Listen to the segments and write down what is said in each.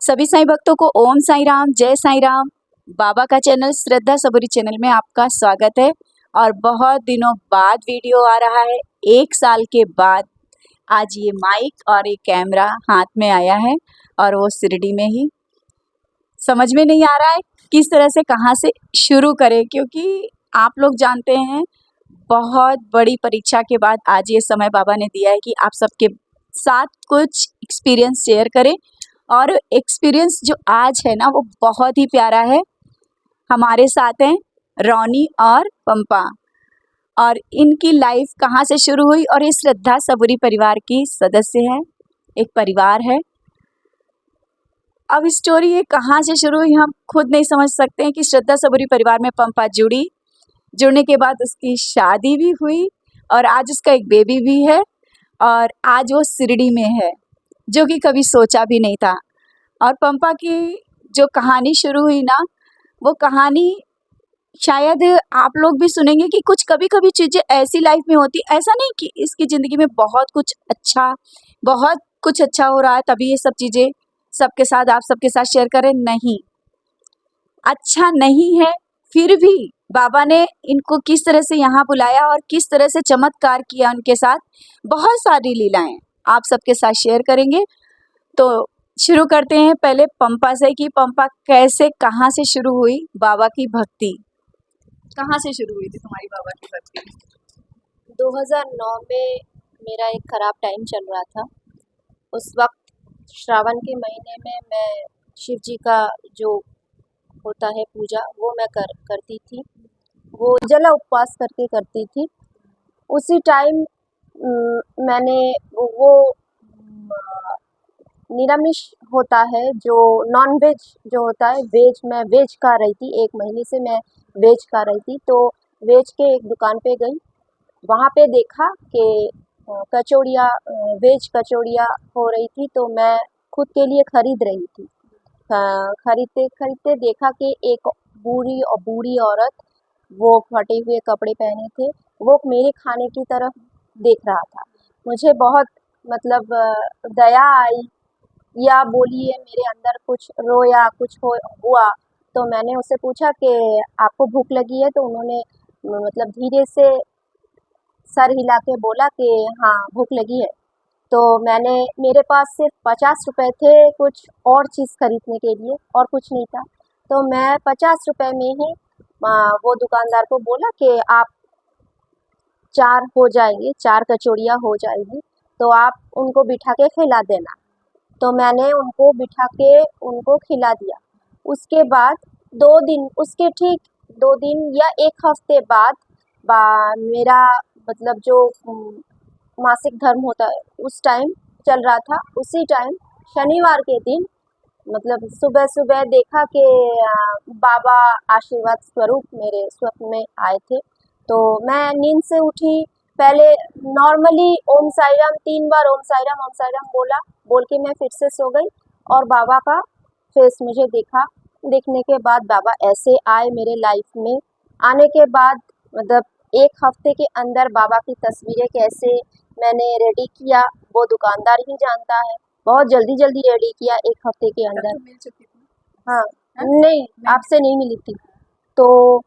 सभी साईं भक्तों को ओम साईं राम, जय साईं राम। बाबा का चैनल श्रद्धा सबूरी चैनल में आपका स्वागत है। और बहुत दिनों बाद वीडियो आ रहा है, 1 साल के बाद आज ये माइक और ये कैमरा हाथ में आया है और वो शिरडी में ही। समझ में नहीं आ रहा है किस तरह से कहाँ से शुरू करें, क्योंकि आप लोग जानते हैं बहुत बड़ी परीक्षा के बाद आज ये समय बाबा ने दिया है कि आप सबके साथ कुछ एक्सपीरियंस शेयर करें। और एक्सपीरियंस जो आज है ना वो बहुत ही प्यारा है। हमारे साथ हैं रोनी और पंपा, और इनकी लाइफ कहाँ से शुरू हुई, और ये श्रद्धा सबूरी परिवार की सदस्य है, एक परिवार है। अब स्टोरी ये कहाँ से शुरू हुई हम खुद नहीं समझ सकते हैं कि श्रद्धा सबूरी परिवार में पंपा जुड़ने के बाद उसकी शादी भी हुई और आज उसका एक बेबी भी है और आज वो शिरडी में है, जो कि कभी सोचा भी नहीं था। और पंपा की जो कहानी शुरू हुई ना, वो कहानी शायद आप लोग भी सुनेंगे कि कुछ कभी-कभी चीज़ें ऐसी लाइफ में होती, ऐसा नहीं कि इसकी ज़िंदगी में बहुत कुछ अच्छा हो रहा है तभी ये सब चीज़ें सबके साथ आप सबके साथ शेयर करें, नहीं। अच्छा नहीं है, फिर भी बाबा ने इनको किस तरह से यहाँ बुलाया और किस तरह से चमत्कार किया उनके साथ, बहुत सारी लीलाएँ आप सबके साथ शेयर करेंगे। तो शुरू करते हैं पहले पंपा से कि पंपा कैसे, कहाँ से शुरू हुई बाबा की भक्ति? कहाँ से शुरू हुई थी तुम्हारी बाबा की भक्ति? 2009 में मेरा एक ख़राब टाइम चल रहा था। उस वक्त श्रावण के महीने में मैं शिव जी का जो होता है पूजा वो मैं करती थी, वो जला उपवास करके करती थी। उसी टाइम मैंने वो निरामिष होता है जो नॉन वेज जो होता है, मैं वेज खा रही थी। 1 महीने से मैं वेज खा रही थी, तो वेज के एक दुकान पे गई। वहाँ पे देखा कि कचौड़ियाँ वेज कचौड़ियाँ हो रही थी, तो मैं खुद के लिए ख़रीद रही थी। खरीदते देखा कि एक बूढ़ी औरत, वो फटे हुए कपड़े पहने थे, वो मेरे खाने की तरफ देख रहा था। मुझे बहुत मतलब दया आई, या बोलिए मेरे अंदर कुछ रोया, कुछ हुआ। तो मैंने उससे पूछा कि आपको भूख लगी है? तो उन्होंने मतलब धीरे से सर हिला के बोला कि हाँ, भूख लगी है। तो मेरे पास सिर्फ 50 रुपए थे कुछ और चीज़ खरीदने के लिए, और कुछ नहीं था। तो मैं 50 रुपए में ही वो दुकानदार को बोला कि आप 4 हो जाएंगे, 4 कचौड़ियाँ हो जाएगी, तो आप उनको बिठा के खिला देना। तो मैंने उनको बिठा के उनको खिला दिया। उसके बाद 2 दिन, उसके ठीक 2 दिन या 1 हफ्ते बाद मेरा मतलब जो मासिक धर्म होता है उस टाइम चल रहा था। उसी टाइम शनिवार के दिन मतलब सुबह देखा कि बाबा आशीर्वाद स्वरूप मेरे स्वप्न में आए थे। तो मैं नींद से उठी, पहले नॉर्मली ओम साई राम 3 बार ओम साई राम बोला, बोल के मैं फिर से सो गई और बाबा का फेस मुझे देखा। देखने के बाद बाबा ऐसे आए मेरे लाइफ में। आने के बाद मतलब 1 हफ्ते के अंदर बाबा की तस्वीरें कैसे मैंने रेडी किया, वो दुकानदार ही जानता है। बहुत जल्दी रेडी किया 1 हफ्ते के अंदर। मिल चुकी थी? हाँ, हाँ? नहीं, आपसे नहीं मिली थी। तो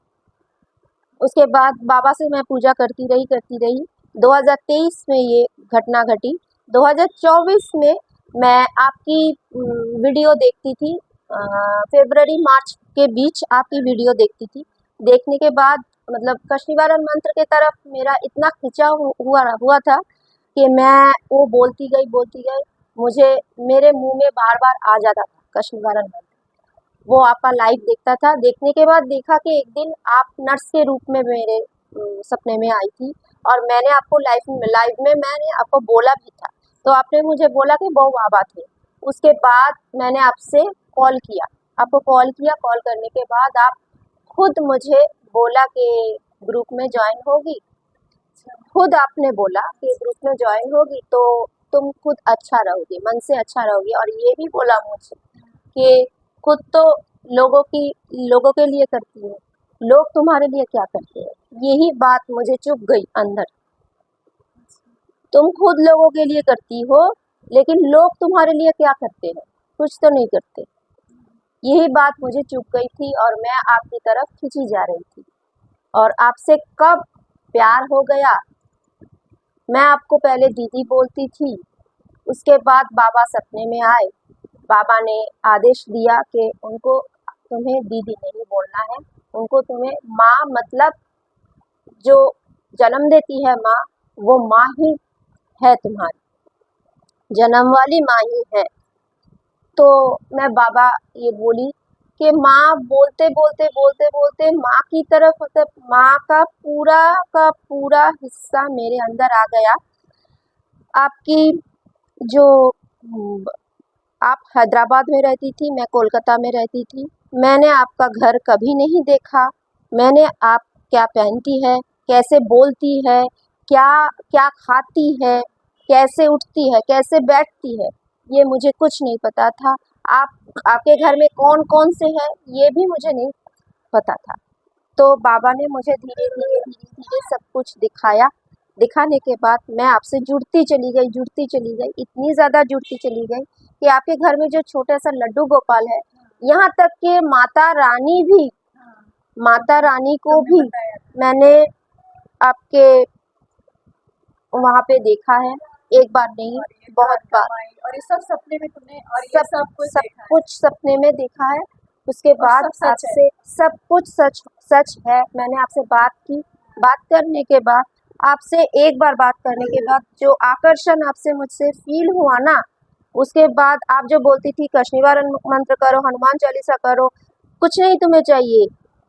उसके बाद बाबा से मैं पूजा करती रही। 2023 में ये घटना घटी। 2024 में मैं आपकी वीडियो देखती थी, फ़रवरी मार्च के बीच आपकी वीडियो देखती थी। देखने के बाद मतलब कष्ट-निवारण मंत्र के तरफ मेरा इतना खिंचाव हुआ था कि मैं वो बोलती गई, मुझे मेरे मुँह में बार-बार आ जाता था कष्ट निवारण मंत्र। वो आपका लाइव देखता था। देखने के बाद देखा कि एक दिन आप नर्स के रूप में मेरे सपने में आई थी, और मैंने आपको लाइव में मैंने आपको बोला भी था। तो आपने मुझे बोला कि बहू बाबा थे। उसके बाद मैंने आपसे कॉल किया, आपको कॉल किया। कॉल करने के बाद आप खुद मुझे बोला कि ग्रुप में जॉइन होगी। खुद आपने बोला कि ग्रुप में जॉइन होगी तो तुम खुद अच्छा रहोगी, मन से अच्छा रहोगी। और ये भी बोला मुझे कि खुद तो लोगों के लिए करती हो, लोग तुम्हारे लिए क्या करते हैं? यही बात मुझे चुभ गई अंदर। तुम खुद लोगों के लिए करती हो, लेकिन लोग तुम्हारे लिए क्या करते हैं? कुछ तो नहीं करते। यही बात मुझे चुभ गई थी और मैं आपकी तरफ खींची जा रही थी। और आपसे कब प्यार हो गया, मैं आपको पहले दीदी बोलती थी, उसके बाद बाबा सपने में आए। बाबा ने आदेश दिया कि उनको तुम्हें दीदी नहीं बोलना है, उनको तुम्हें माँ, मतलब जो जन्म देती है माँ, वो माँ ही है, तुम्हारी जन्म वाली माँ ही है। तो मैं बाबा ये बोली कि माँ, बोलते बोलते बोलते बोलते माँ की तरफ, मतलब माँ का पूरा हिस्सा मेरे अंदर आ गया। आपकी जो आप हैदराबाद में रहती थी, मैं कोलकाता में रहती थी। मैंने आपका घर कभी नहीं देखा। मैंने आप क्या पहनती है, कैसे बोलती है, क्या क्या खाती है, कैसे उठती है, कैसे बैठती है, ये मुझे कुछ नहीं पता था। आपके घर में कौन कौन से हैं, ये भी मुझे नहीं पता था। तो बाबा ने मुझे धीरे धीरे सब कुछ दिखाया। दिखाने के बाद मैं आपसे जुड़ती चली गई, इतनी ज़्यादा जुड़ती चली गई कि आपके घर में जो छोटा सा लड्डू गोपाल है, यहाँ तक कि माता रानी को भी मैंने आपके वहाँ पे देखा है, एक बार नहीं, बहुत बार। और ये सब सपने में तुमने, और ये सब सब कुछ सब देखा है। कुछ सपने में देखा है। उसके और बाद सब सच है। आपसे सब कुछ सच है। मैंने आपसे बात की, बात करने के बाद, आपसे एक बार बात करने के बाद जो आकर्षण आपसे मुझसे फील हुआ ना, उसके बाद आप जो बोलती थी कृष्ण निवारण मंत्र करो, हनुमान चालीसा करो, कुछ नहीं तुम्हें चाहिए,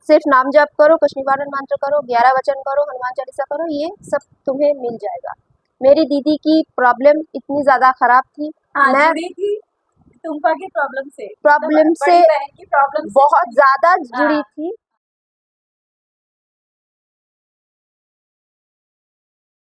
सिर्फ नाम जप करो, कृष्ण निवारण मंत्र करो, 11 वचन करो, हनुमान चालीसा करो, ये सब तुम्हें मिल जाएगा। मेरी दीदी की प्रॉब्लम इतनी ज़्यादा खराब थी, हाँ, मैं जुड़ी थी टुम्पा की प्रॉब्लम से, प्रॉब्लम मतलब से बड़ी बहन की प्रॉब्लम से बहुत ज़्यादा जुड़ी हाँ। थी।